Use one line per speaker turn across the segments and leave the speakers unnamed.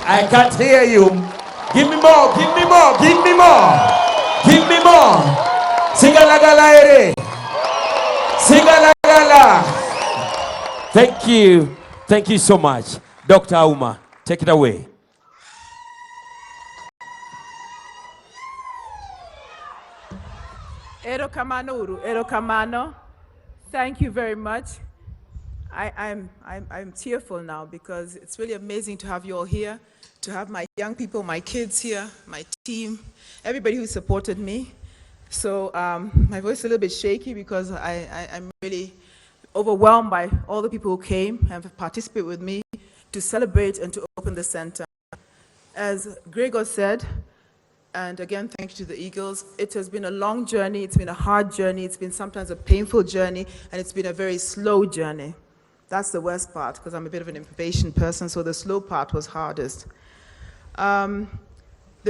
I can't hear you. Give me more, give me more, give me more. Give me more. Singalagala ere. Singalagala. Thank you. Thank you so much. Dr. Auma, take it away.
Erokamano Uru, Erokamano. Thank you very much. I'm tearful now because it's really amazing to have you all here, to have my young people, my kids here, my team, everybody who supported me. So my voice is a little bit shaky because I'm really overwhelmed by all the people who came and participated with me to celebrate and to open the center. As Gregor said, and again, thank you to the Eagles, it has been a long journey, it's been a hard journey, it's been sometimes a painful journey, and it's been a very slow journey. That's the worst part, because I'm a bit of an impatient person, so the slow part was hardest. The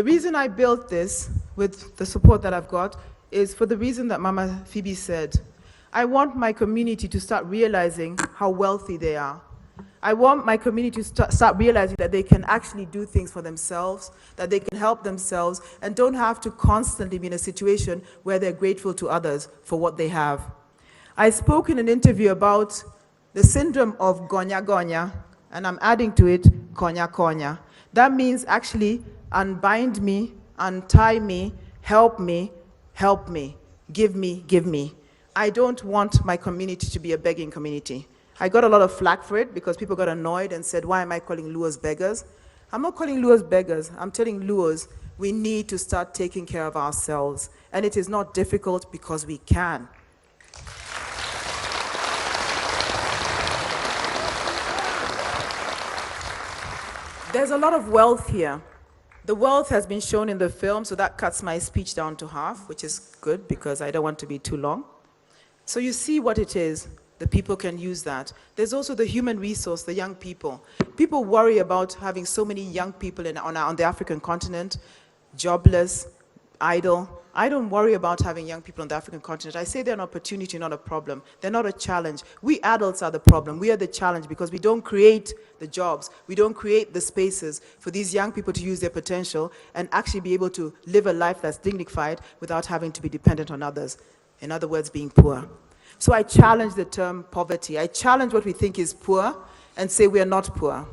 reason I built this, with the support that I've got, is for the reason that Mama Phoebe said. I want my community to start realizing how wealthy they are. I want my community to start realizing that they can actually do things for themselves, that they can help themselves, and don't have to constantly be in a situation where they're grateful to others for what they have. I spoke in an interview about the syndrome of gonya gonya, and I'm adding to it konya konya. That means actually unbind me, untie me, help me, help me, give me, give me. I don't want my community to be a begging community. I got a lot of flack for it because people got annoyed and said, why am I calling Luos beggars? I'm not calling Luos beggars. I'm telling Luos we need to start taking care of ourselves. And it is not difficult because we can. There's a lot of wealth here. The wealth has been shown in the film, so that cuts my speech down to half, which is good because I don't want to be too long. So you see what it is. The people can use that. There's also the human resource, the young people. People worry about having so many young people on the African continent, jobless, idle. I don't worry about having young people on the African continent. I say they're an opportunity, not a problem. They're not a challenge. We adults are the problem. We are the challenge because we don't create the jobs. We don't create the spaces for these young people to use their potential and actually be able to live a life that's dignified without having to be dependent on others. In other words, being poor. So I challenge the term poverty. I challenge what we think is poor and say we are not poor.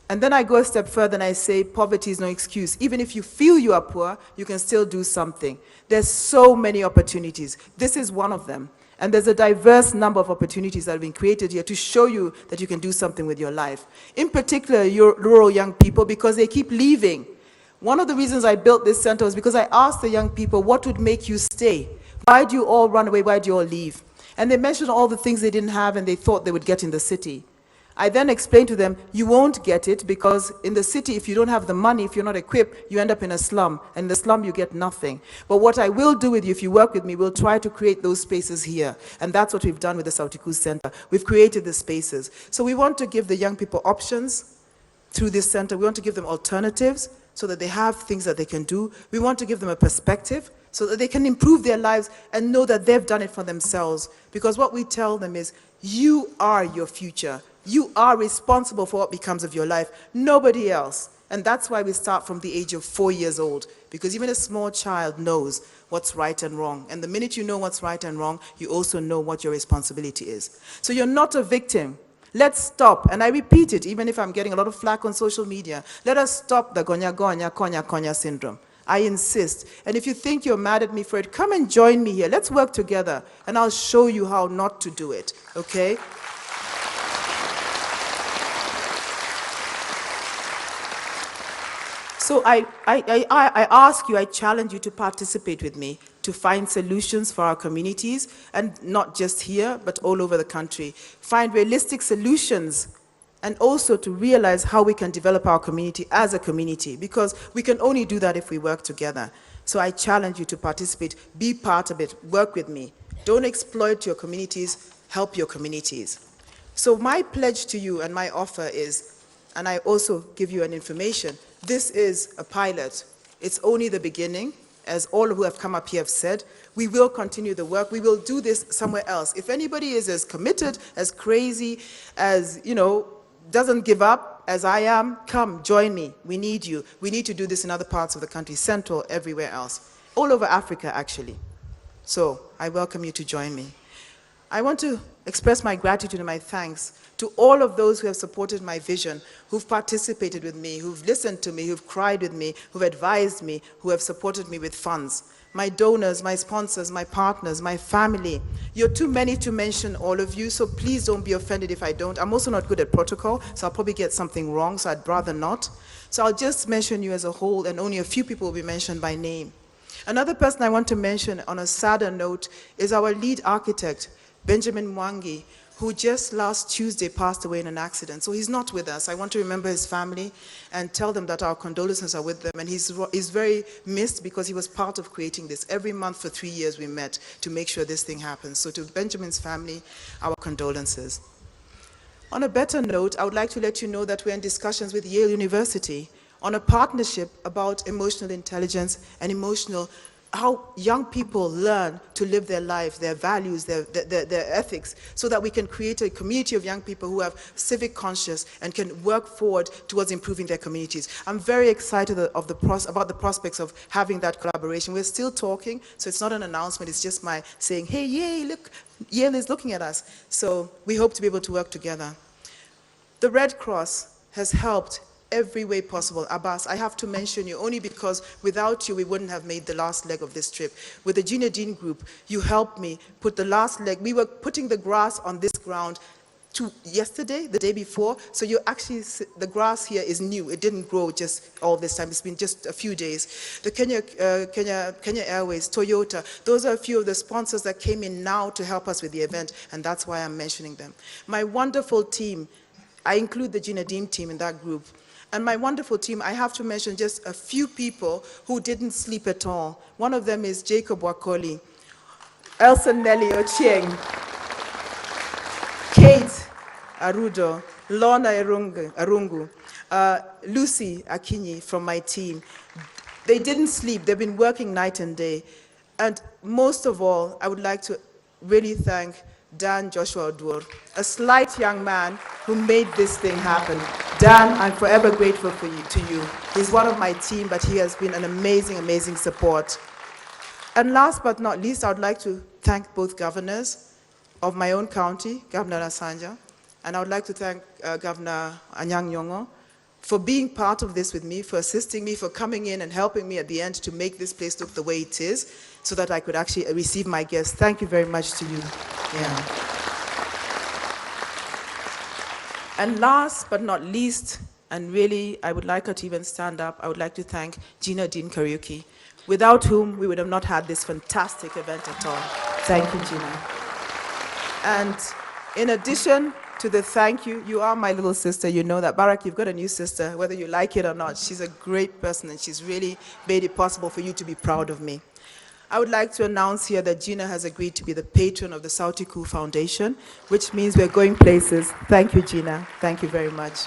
And then I go a step further and I say poverty is no excuse. Even if you feel you are poor, you can still do something. There's so many opportunities. This is one of them. And there's a diverse number of opportunities that have been created here to show you that you can do something with your life. In particular, your rural young people, because they keep leaving. One of the reasons I built this center was because I asked the young people, what would make you stay? Why do you all run away? Why do you all leave? And they mentioned all the things they didn't have and they thought they would get in the city. I then explained to them, you won't get it because in the city, if you don't have the money, if you're not equipped, you end up in a slum. And in the slum, you get nothing. But what I will do with you, if you work with me, we'll try to create those spaces here. And that's what we've done with the Sauti Kuu Centre. We've created the spaces. So we want to give the young people options through this center. We want to give them alternatives so that they have things that they can do. We want to give them a perspective so that they can improve their lives and know that they've done it for themselves. Because what we tell them is, you are your future. You are responsible for what becomes of your life, nobody else. And that's why we start from the age of 4 years old, because even a small child knows what's right and wrong. And the minute you know what's right and wrong, you also know what your responsibility is. So you're not a victim. Let's stop, and I repeat it, even if I'm getting a lot of flack on social media, let us stop the gonya gonya, konya konya syndrome. I insist. And if you think you're mad at me for it, come and join me here. Let's work together, and I'll show you how not to do it, okay? So I ask you, I challenge you to participate with me, to find solutions for our communities, and not just here, but all over the country. Find realistic solutions, and also to realize how we can develop our community as a community, because we can only do that if we work together. So I challenge you to participate, be part of it, work with me. Don't exploit your communities, help your communities. So my pledge to you and my offer is, and I also give you an information, this is a pilot. It's only the beginning. As all who have come up here have said, we will continue the work. We will do this somewhere else. If anybody is as committed, as crazy, as, doesn't give up, as I am, come, join me. We need you. We need to do this in other parts of the country, Central, everywhere else. All over Africa, actually. So I welcome you to join me. I want to express my gratitude and my thanks to all of those who have supported my vision, who've participated with me, who've listened to me, who've cried with me, who've advised me, who have supported me with funds. My donors, my sponsors, my partners, my family. You're too many to mention all of you, so please don't be offended if I don't. I'm also not good at protocol, so I'll probably get something wrong, so I'd rather not. So I'll just mention you as a whole, and only a few people will be mentioned by name. Another person I want to mention on a sadder note is our lead architect, Benjamin Mwangi, who just last Tuesday passed away in an accident. So he's not with us. I want to remember his family and tell them that our condolences are with them. And he's very missed because he was part of creating this. Every month for 3 years we met to make sure this thing happens. So to Benjamin's family, our condolences. On a better note, I would like to let you know that we're in discussions with Yale University on a partnership about emotional intelligence and how young people learn to live their life, their values, their ethics, so that we can create a community of young people who have civic conscience and can work forward towards improving their communities. I'm very excited about the prospects of having that collaboration. We're still talking, so it's not an announcement, it's just my saying, hey, yay, look, Yale is looking at us. So we hope to be able to work together. The Red Cross has helped every way possible. Abbas, I have to mention you only because without you we wouldn't have made the last leg of this trip. With the Gina Dean group, you helped me put the last leg. We were putting the grass on this ground yesterday, the day before, so you actually, the grass here is new. It didn't grow just all this time. It's been just a few days. The Kenya Airways, Toyota, those are a few of the sponsors that came in now to help us with the event, and that's why I'm mentioning them. My wonderful team, I include the Gina Dean team in that group. And my wonderful team, I have to mention just a few people who didn't sleep at all. One of them is Jacob Wakoli, Elson Nelly Ochieng, Kate Arudo, Lorna Arungu, Lucy Akinyi from my team. They didn't sleep. They've been working night and day. And most of all, I would like to really thank Dan Joshua Odur, a slight young man who made this thing happen. Dan, I'm forever grateful to you. He's one of my team, but he has been an amazing, amazing support. And last but not least, I would like to thank both governors of my own county, Governor Asanja, and I would like to thank Governor Anyang' Nyong'o for being part of this with me, for assisting me, for coming in and helping me at the end to make this place look the way it is, so that I could actually receive my guests. Thank you very much to you. Yeah. And last but not least, and really I would like her to even stand up, I would like to thank Gina Dean Kariuki, without whom we would have not had this fantastic event at all. Thank you, Gina. And in addition to the thank you, you are my little sister, you know that. Barak, you've got a new sister, whether you like it or not. She's a great person and she's really made it possible for you to be proud of me. I would like to announce here that Gina has agreed to be the patron of the Sauti Kuu Foundation, which means we're going places. Thank you, Gina. Thank you very much.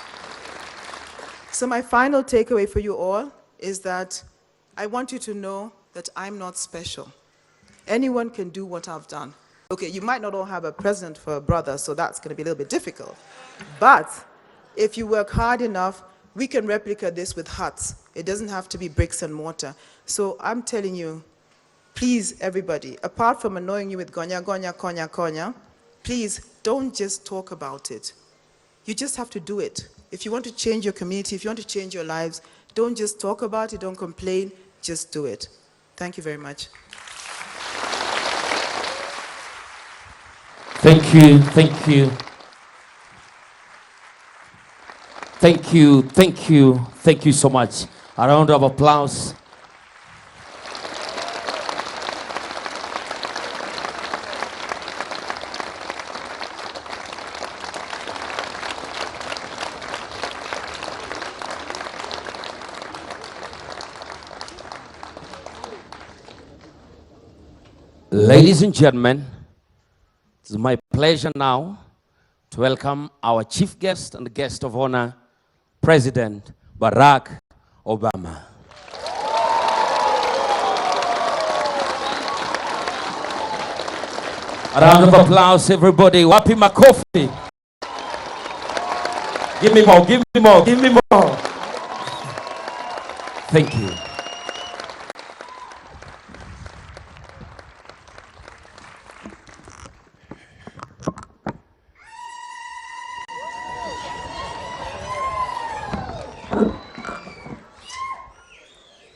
So my final takeaway for you all is that I want you to know that I'm not special. Anyone can do what I've done. Okay, you might not all have a president for a brother, so that's going to be a little bit difficult. But if you work hard enough, we can replicate this with huts. It doesn't have to be bricks and mortar. So I'm telling you, please, everybody, apart from annoying you with gonya, gonya, konya, konya, please don't just talk about it. You just have to do it. If you want to change your community, if you want to change your lives, don't just talk about it, don't complain, just do it. Thank you very much.
Thank you, thank you. Thank you, thank you, thank you so much. A round of applause. Ladies and gentlemen, it is my pleasure now to welcome our chief guest and guest of honor, President Barack Obama. A round of applause, everybody. Wapi makofi. Give me more, give me more, give me more. Thank you.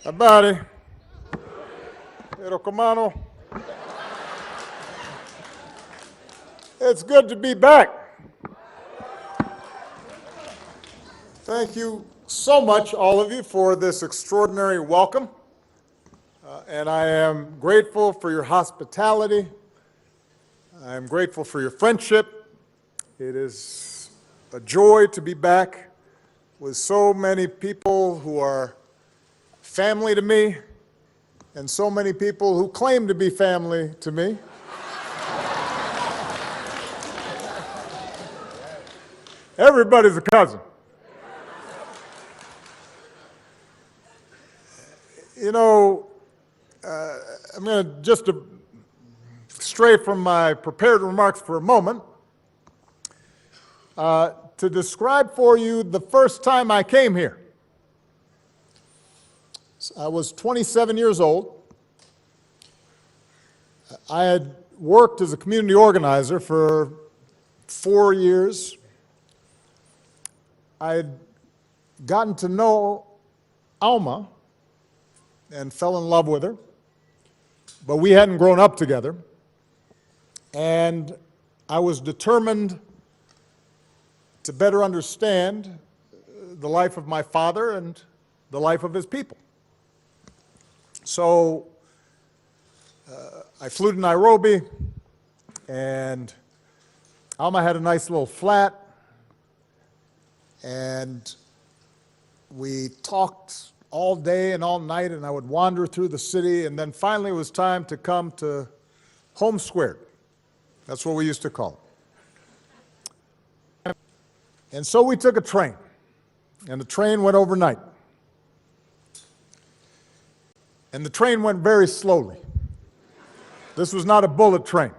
Habari. Erokomano. It's good to be back. Thank you so much, all of you, for this extraordinary welcome. And I am grateful for your hospitality. I am grateful for your friendship. It is a joy to be back with so many people who are family to me, and so many people who claim to be family to me. Everybody's a cousin. You know, I'm going to just stray from my prepared remarks for a moment to describe for you the first time I came here. I was 27 years old. I had worked as a community organizer for 4 years. I had gotten to know Auma and fell in love with her, but we hadn't grown up together. And I was determined to better understand the life of my father and the life of his people. So I flew to Nairobi, and Auma had a nice little flat, and we talked all day and all night, and I would wander through the city, and then finally it was time to come to Home Square. That's what we used to call it. And so we took a train, and the train went overnight. And the train went very slowly. This was not a bullet train.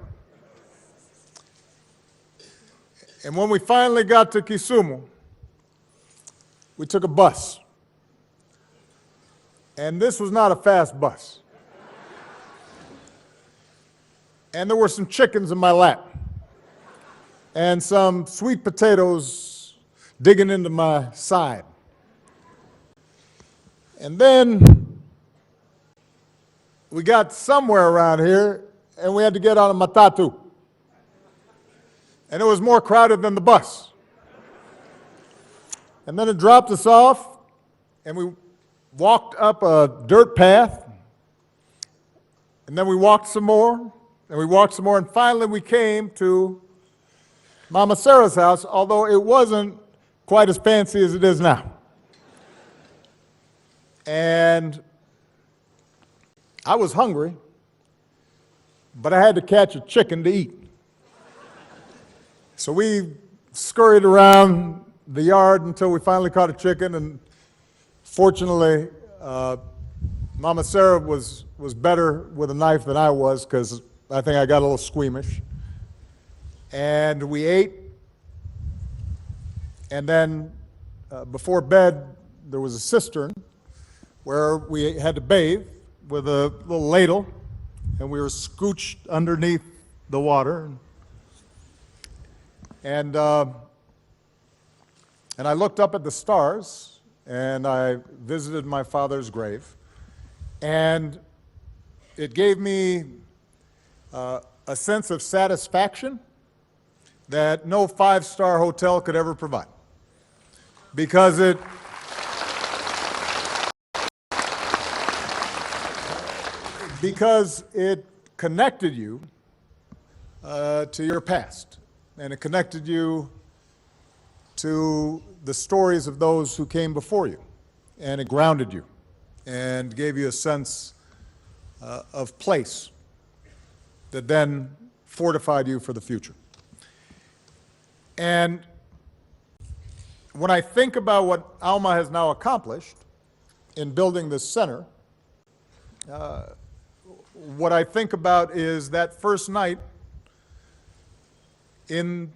And when we finally got to Kisumu, we took a bus. And this was not a fast bus. And there were some chickens in my lap, and some sweet potatoes digging into my side. And then we got somewhere around here, and we had to get on a matatu. And it was more crowded than the bus. And then it dropped us off, and we walked up a dirt path, and then we walked some more, and we walked some more, and finally we came to Mama Sarah's house, although it wasn't quite as fancy as it is now. And I was hungry, but I had to catch a chicken to eat. So we scurried around the yard until we finally caught a chicken, and fortunately, Mama Sarah was better with a knife than I was, because I think I got a little squeamish. And we ate, and then before bed, there was a cistern where we had to bathe with a little ladle, and we were scooched underneath the water. And I looked up at the stars, and I visited my father's grave, and it gave me a sense of satisfaction that no five-star hotel could ever provide, because it connected you to your past, and it connected you to the stories of those who came before you, and it grounded you and gave you a sense of place that then fortified you for the future. And when I think about what Auma has now accomplished in building this center, what I think about is that first night in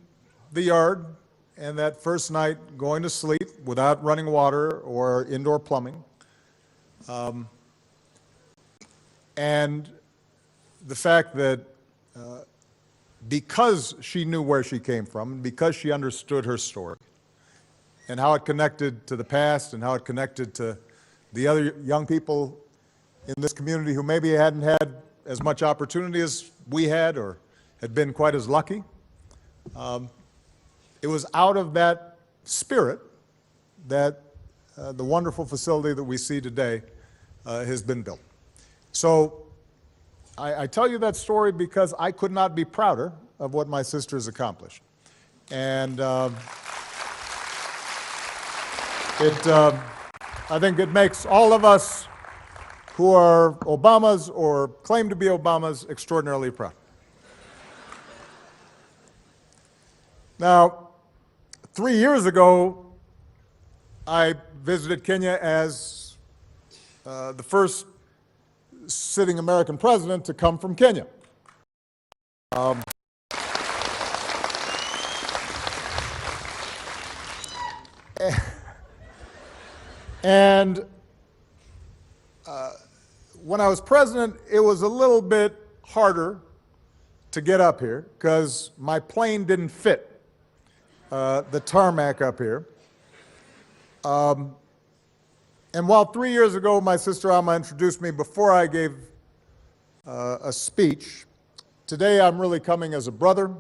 the yard and that first night going to sleep without running water or indoor plumbing. And the fact that because she knew where she came from, because she understood her story, and how it connected to the past and how it connected to the other young people in this community who maybe hadn't had as much opportunity as we had or had been quite as lucky. It was out of that spirit that the wonderful facility that we see today has been built. So I tell you that story because I could not be prouder of what my sister has accomplished. And I think it makes all of us who are Obamas or claim to be Obamas extraordinarily proud. Now, 3 years ago, I visited Kenya as the first sitting American president to come from Kenya. And when I was president, it was a little bit harder to get up here because my plane didn't fit the tarmac up here. And while 3 years ago my sister Auma introduced me before I gave a speech, today I'm really coming as a brother,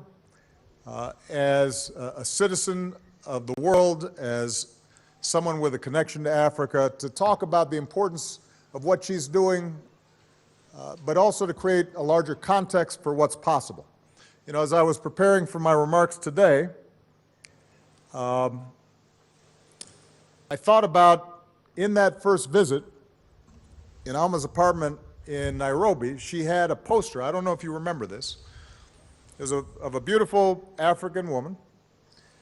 as a citizen of the world, as someone with a connection to Africa, to talk about the importance of what she's doing, but also to create a larger context for what's possible. You know, as I was preparing for my remarks today, I thought about in that first visit in Auma's apartment in Nairobi, she had a poster. I don't know if you remember this. It was of a beautiful African woman.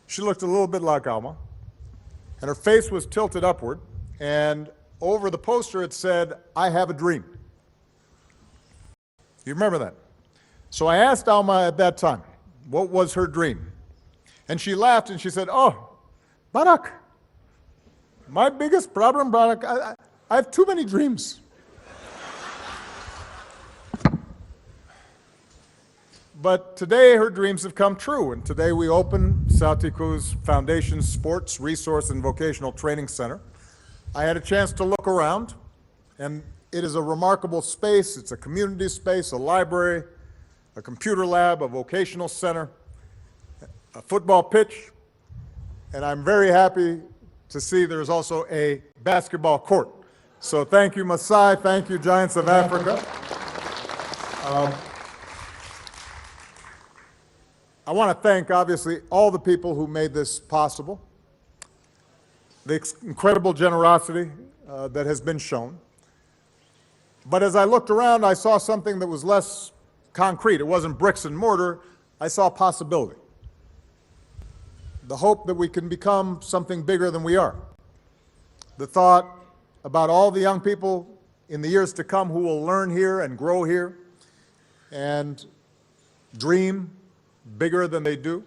She looked a little bit like Auma, and her face was tilted upward, and over the poster it said, "I have a dream." You remember that? So I asked Auma at that time, what was her dream? And she laughed and she said, "Oh, Barack, my biggest problem, Barack, I have too many dreams." But today her dreams have come true, and today we open Sauti Kuu's Foundation Sports, Resource and Vocational Training Center. I had a chance to look around, and it is a remarkable space. It's a community space, a library, a computer lab, a vocational center, a football pitch, and I'm very happy to see there's also a basketball court. So thank you, Masai. Thank you, Giants of Africa. I want to thank, obviously, all the people who made this possible, the incredible generosity that has been shown. But as I looked around, I saw something that was less concrete. It wasn't bricks and mortar. I saw possibility. The hope that we can become something bigger than we are. The thought about all the young people in the years to come who will learn here and grow here and dream bigger than they do.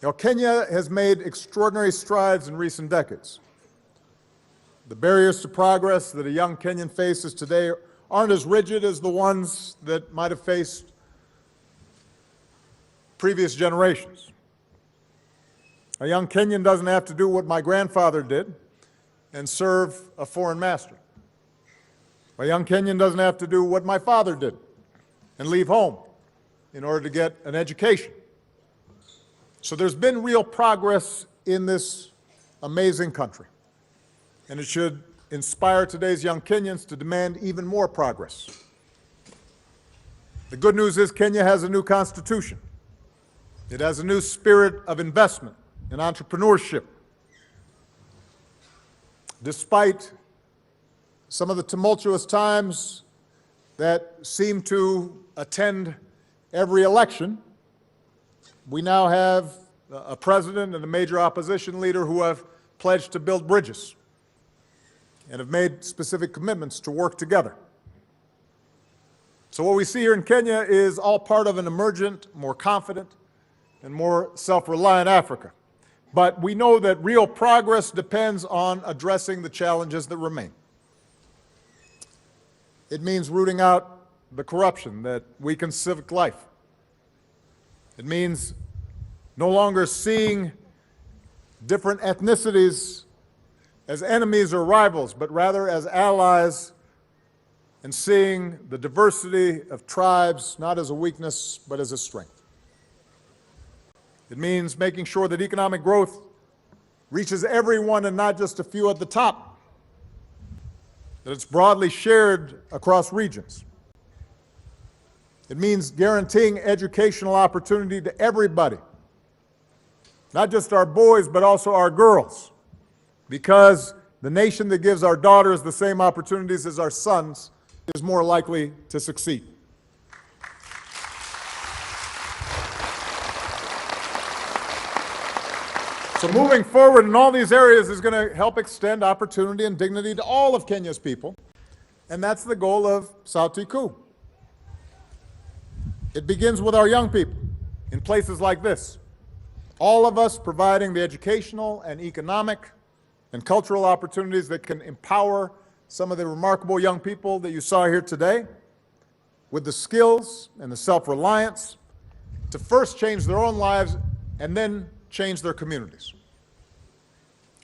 You know, Kenya has made extraordinary strides in recent decades. The barriers to progress that a young Kenyan faces today aren't as rigid as the ones that might have faced previous generations. A young Kenyan doesn't have to do what my grandfather did and serve a foreign master. A young Kenyan doesn't have to do what my father did and leave home in order to get an education. So there's been real progress in this amazing country, and it should inspire today's young Kenyans to demand even more progress. The good news is Kenya has a new constitution. It has a new spirit of investment and entrepreneurship. Despite some of the tumultuous times that seem to attend every election, we now have a president and a major opposition leader who have pledged to build bridges and have made specific commitments to work together. So what we see here in Kenya is all part of an emergent, more confident, and more self-reliant Africa. But we know that real progress depends on addressing the challenges that remain. It means rooting out the corruption that weakens civic life. It means no longer seeing different ethnicities as enemies or rivals, but rather as allies, and seeing the diversity of tribes not as a weakness, but as a strength. It means making sure that economic growth reaches everyone and not just a few at the top, that it's broadly shared across regions. It means guaranteeing educational opportunity to everybody, not just our boys, but also our girls, because the nation that gives our daughters the same opportunities as our sons is more likely to succeed. So moving forward in all these areas is going to help extend opportunity and dignity to all of Kenya's people, and that's the goal of Sauti Kuu. It begins with our young people in places like this. All of us providing the educational and economic and cultural opportunities that can empower some of the remarkable young people that you saw here today with the skills and the self-reliance to first change their own lives and then change their communities.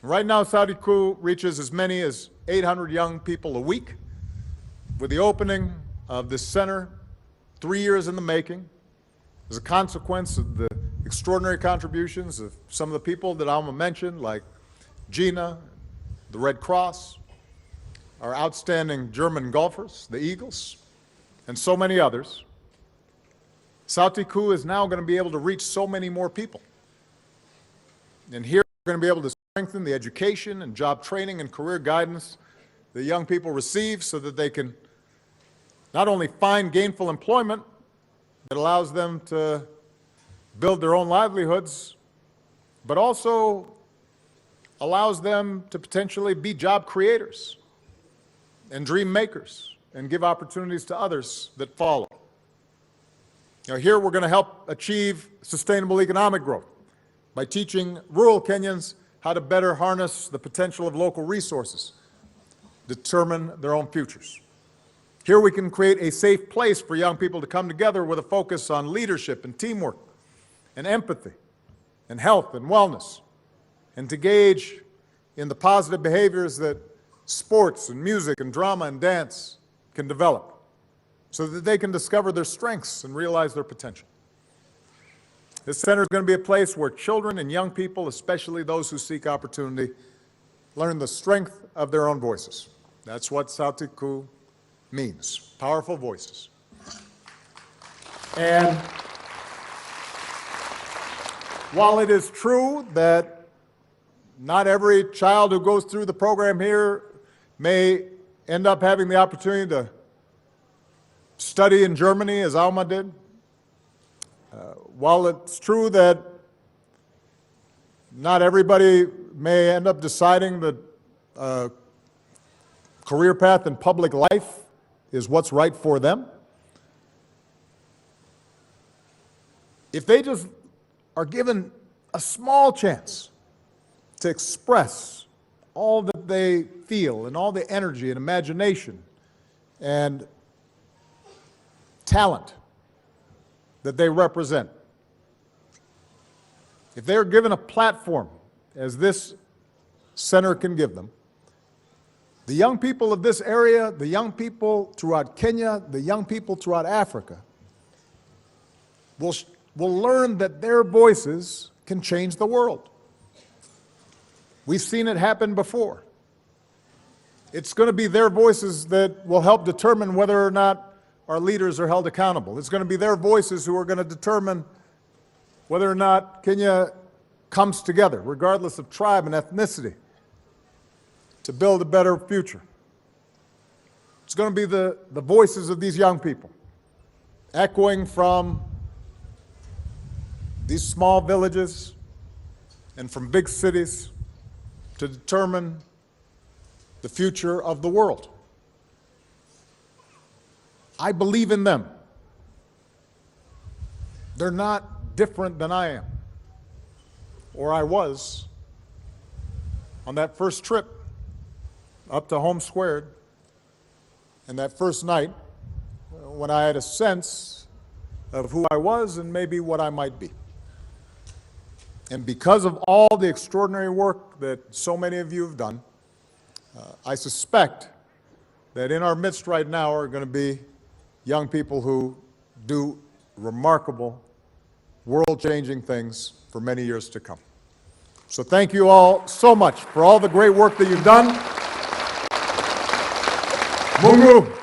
Right now, Sauti Kuu reaches as many as 800 young people a week. With the opening of this center 3 years in the making, as a consequence of the extraordinary contributions of some of the people that Auma mentioned, like Gina, the Red Cross, our outstanding German golfers, the Eagles, and so many others, Sauti Kuu is now going to be able to reach so many more people. And here we're going to be able to strengthen the education and job training and career guidance that young people receive so that they can not only find gainful employment that allows them to build their own livelihoods, but also allows them to potentially be job creators and dream makers and give opportunities to others that follow. Now, here we're going to help achieve sustainable economic growth by teaching rural Kenyans how to better harness the potential of local resources, determine their own futures. Here we can create a safe place for young people to come together with a focus on leadership and teamwork and empathy and health and wellness, and to engage in the positive behaviors that sports and music and drama and dance can develop so that they can discover their strengths and realize their potential. This center is going to be a place where children and young people, especially those who seek opportunity, learn the strength of their own voices. That's what Sauti Kuu means, powerful voices. And while it is true that not every child who goes through the program here may end up having the opportunity to study in Germany as Auma did, while it's true that not everybody may end up deciding that a career path in public life is what's right for them, if they just are given a small chance to express all that they feel and all the energy and imagination and talent that they represent, if they're given a platform, as this center can give them, the young people of this area, the young people throughout Kenya, the young people throughout Africa will learn that their voices can change the world. We've seen it happen before. It's going to be their voices that will help determine whether or not our leaders are held accountable. It's going to be their voices who are going to determine whether or not Kenya comes together, regardless of tribe and ethnicity, to build a better future. It's going to be the voices of these young people, echoing from these small villages and from big cities to determine the future of the world. I believe in them. They're not different than I am, or I was, on that first trip up to Home Squared, and that first night when I had a sense of who I was and maybe what I might be. And because of all the extraordinary work that so many of you have done, I suspect that in our midst right now are going to be young people who do remarkable, world-changing things for many years to come. So thank you all so much for all the great work that you've done. Mungu